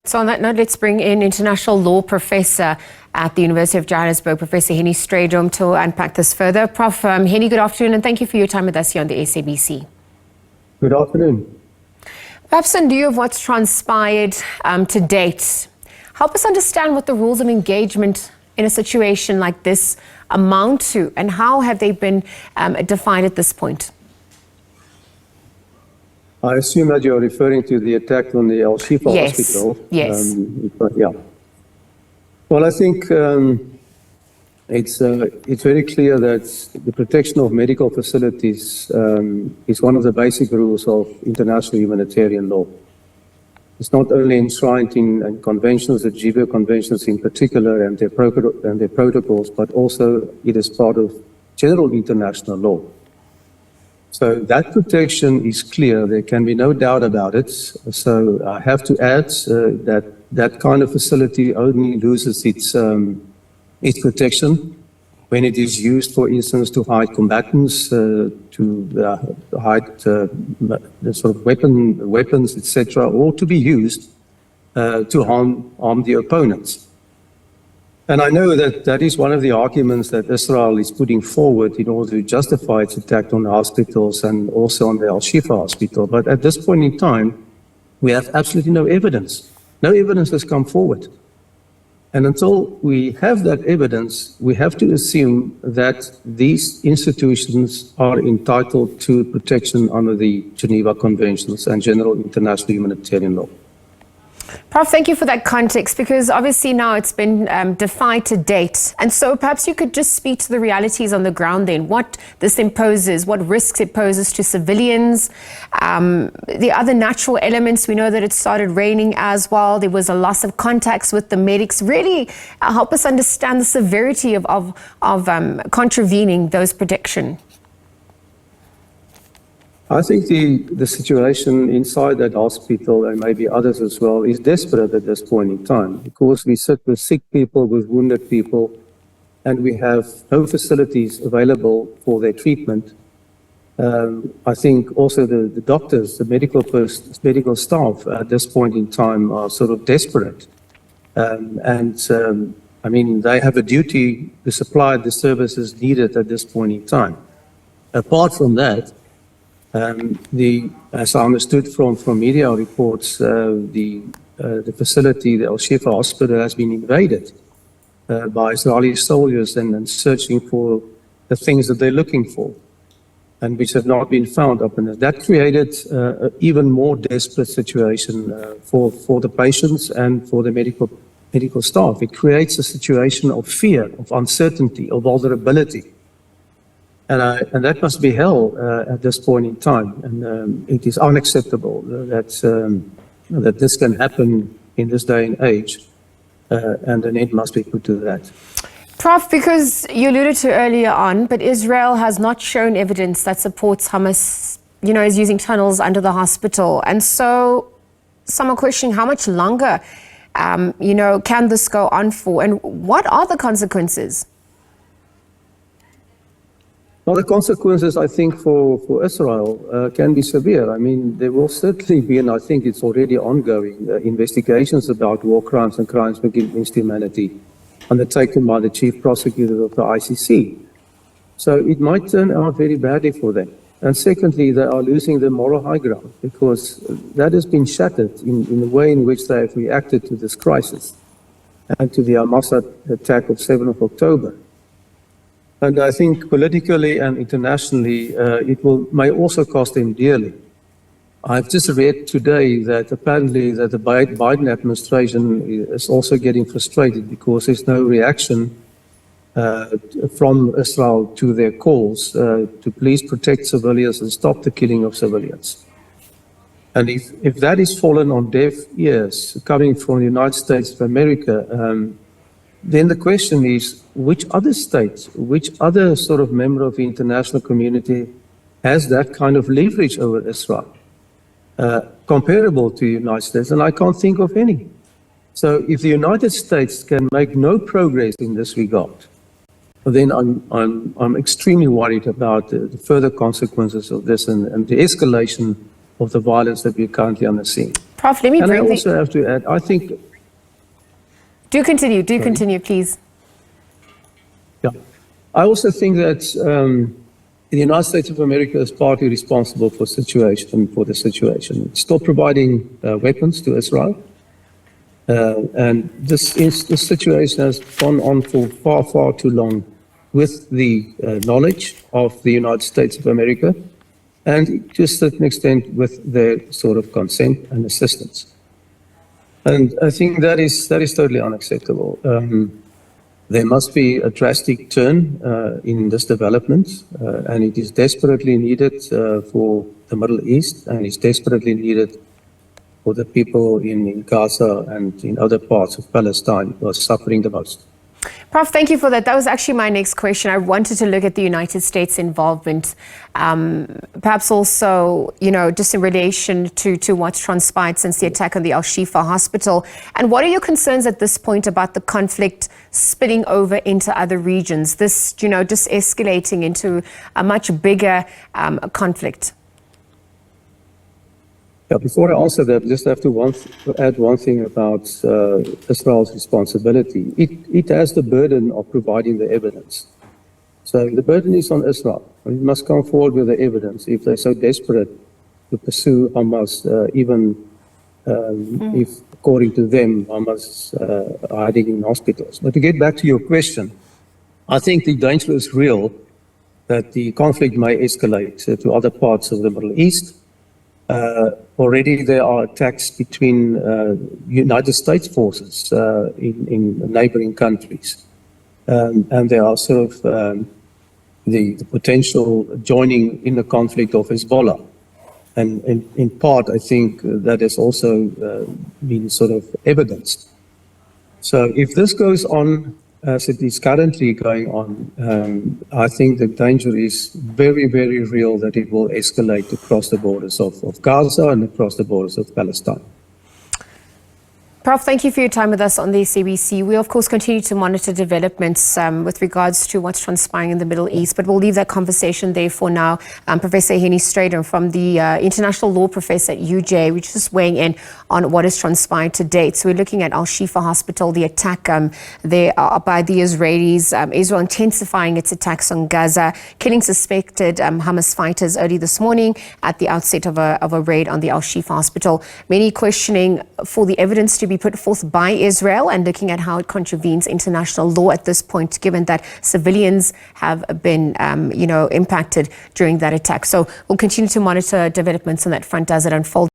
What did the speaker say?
So on that note, let's bring in international law professor at the University of Johannesburg, Professor Hennie Strydom, to unpack this further. Prof. Hennie, good afternoon, and thank you for your time with us here on the SABC. Good afternoon. Perhaps in view of what's transpired to date, help us understand what the rules of engagement in a situation like this amount to, and how have they been defined at this point? I assume that you're referring to the attack on the Al-Shifa hospital. Yes. Yeah. Well, I think it's very clear that the protection of medical facilities is one of the basic rules of international humanitarian law. It's not only enshrined in conventions, the Geneva Conventions in particular, and their protocols, but also it is part of general international law. So that protection is clear. There can be no doubt about it. So I have to add that that kind of facility only loses its protection when it is used, for instance, to hide combatants, to hide the sort of weapons, etc., or to be used to harm the opponents. And I know that that is one of the arguments that Israel is putting forward in order to justify its attack on the hospitals and also on the Al-Shifa hospital. But at this point in time, we have absolutely no evidence. No evidence has come forward. And until we have that evidence, we have to assume that these institutions are entitled to protection under the Geneva Conventions and general international humanitarian law. Prof, thank you for that context, because obviously now it's been defied to date. And so perhaps you could just speak to the realities on the ground then, what this imposes, what risks it poses to civilians, the other natural elements. We know that it started raining as well. There was a loss of contacts with the medics. Really help us understand the severity of contravening those protections. I think the situation inside that hospital, and maybe others as well, is desperate at this point in time, because we sit with sick people, with wounded people, and we have no facilities available for their treatment. I think also the doctors, the medical staff at this point in time are sort of desperate. I mean, they have a duty to supply the services needed at this point in time. Apart from that, as I understood from media reports, the facility, the Al-Shifa hospital, has been invaded by Israeli soldiers and searching for the things that they're looking for, and which have not been found up in there. That created an even more desperate situation for the patients and for the medical staff. It creates a situation of fear, of uncertainty, of vulnerability. And that must be hell at this point in time. And it is unacceptable that this can happen in this day and age. And an end must be put to that. Prof, because you alluded to earlier on, but Israel has not shown evidence that supports Hamas, is using tunnels under the hospital. And so some are questioning how much longer, can this go on for? And what are the consequences? Well, the consequences, I think, for Israel can be severe. I mean, there will certainly be, and I think it's already ongoing, investigations about war crimes and crimes against humanity undertaken by the chief prosecutor of the ICC. So it might turn out very badly for them. And secondly, they are losing the moral high ground, because that has been shattered in the way in which they have reacted to this crisis and to the Hamas attack of 7th of October. And I think politically and internationally, it may also cost them dearly. I've just read today that apparently that the Biden administration is also getting frustrated because there's no reaction from Israel to their calls to please protect civilians and stop the killing of civilians. And if that is fallen on deaf ears coming from the United States of America, then the question is, which other state, which other sort of member of the international community has that kind of leverage over Israel, comparable to the United States? And I can't think of any. So if the United States can make no progress in this regard, then I'm extremely worried about the further consequences of this and the escalation of the violence that we're currently on the scene. Prof, let me And I bring also have to add, I think... Do continue, please. Yeah. I also think that the United States of America is partly responsible for the situation. It's still providing weapons to Israel. And this situation has gone on for far, far too long with the knowledge of the United States of America and to a certain extent with their sort of consent and assistance. And I think that is totally unacceptable. There must be a drastic turn in this development, and it is desperately needed for the Middle East, and it's desperately needed for the people in Gaza and in other parts of Palestine who are suffering the most. Prof, thank you for that. That was actually my next question. I wanted to look at the United States' involvement, perhaps also, just in relation to what's transpired since the attack on the Al-Shifa hospital. And what are your concerns at this point about the conflict spilling over into other regions, this, just escalating into a much bigger conflict? Yeah, before I answer that, just have to add one thing about Israel's responsibility. It has the burden of providing the evidence. So the burden is on Israel. It must come forward with the evidence if they're so desperate to pursue Hamas, even if, according to them, Hamas are hiding in hospitals. But to get back to your question, I think the danger is real that the conflict may escalate to other parts of the Middle East. Already there are attacks between United States forces in neighboring countries. And there are sort of the potential joining in the conflict of Hezbollah. And in part, I think that has also been sort of evidenced. So if this goes on as it is currently going on, I think the danger is very, very real that it will escalate across the borders of Gaza and across the borders of Palestine. Prof, thank you for your time with us on the SABC. We, of course, continue to monitor developments with regards to what's transpiring in the Middle East, but we'll leave that conversation there for now. Professor Hennie Strydom from the International Law Professor at UJ, which is weighing in on what has transpired to date. So we're looking at Al-Shifa Hospital, the attack there by the Israelis, Israel intensifying its attacks on Gaza, killing suspected Hamas fighters early this morning at the outset of a raid on the Al-Shifa Hospital. Many questioning for the evidence to be put forth by Israel and looking at how it contravenes international law at this point, given that civilians have been, impacted during that attack. So we'll continue to monitor developments on that front as it unfolds.